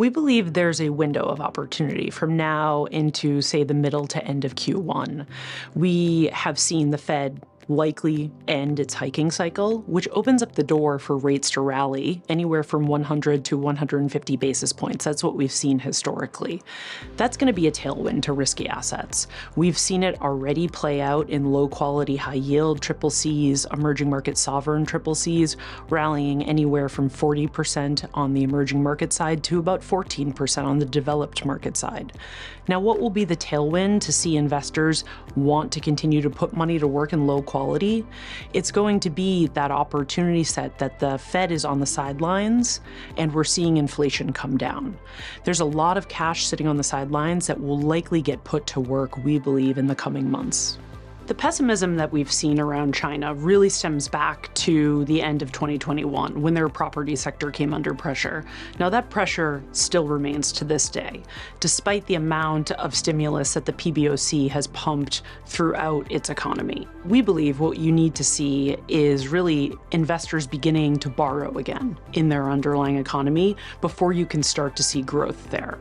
We believe there's a window of opportunity from now into, say, the middle to end of Q1. We have seen the Fed likely end its hiking cycle, which opens up the door for rates to rally anywhere from 100 to 150 basis points. That's what we've seen historically. That's going to be a tailwind to risky assets. We've seen it already play out in low-quality, high-yield triple Cs, emerging market sovereign triple Cs, rallying anywhere from 40% on the emerging market side to about 14% on the developed market side. Now, what will be the tailwind to see investors want to continue to put money to work in low quality? It's going to be that opportunity set that the Fed is on the sidelines and we're seeing inflation come down. There's a lot of cash sitting on the sidelines that will likely get put to work, we believe, in the coming months. The pessimism that we've seen around China really stems back to the end of 2021 when their property sector came under pressure. Now, that pressure still remains to this day, despite the amount of stimulus that the PBOC has pumped throughout its economy. We believe what you need to see is really investors beginning to borrow again in their underlying economy before you can start to see growth there.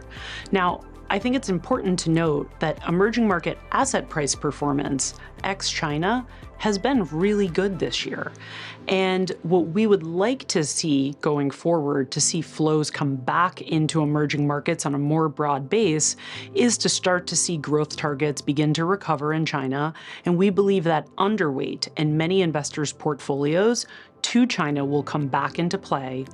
Now, I think it's important to note that emerging market asset price performance ex-China has been really good this year. And what we would like to see going forward, to see flows come back into emerging markets on a more broad base, is to start to see growth targets begin to recover in China. And we believe that underweight in many investors' portfolios to China will come back into play,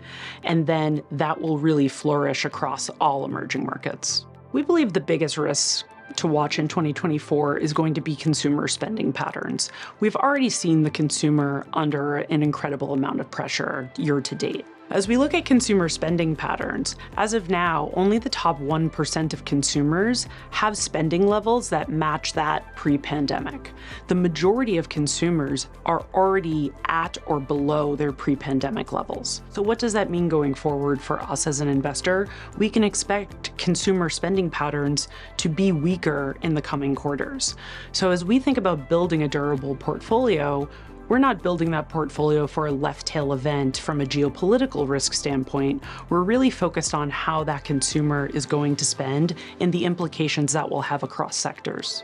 and then that will really flourish across all emerging markets. We believe the biggest risk to watch in 2024 is going to be consumer spending patterns. We've already seen the consumer under an incredible amount of pressure year to date. As we look at consumer spending patterns, as of now, only the top 1% of consumers have spending levels that match that pre-pandemic. The majority of consumers are already at or below their pre-pandemic levels. So what does that mean going forward for us as an investor? We can expect consumer spending patterns to be weaker in the coming quarters. So as we think about building a durable portfolio, we're not building that portfolio for a left tail event from a geopolitical risk standpoint. We're really focused on how that consumer is going to spend and the implications that will have across sectors.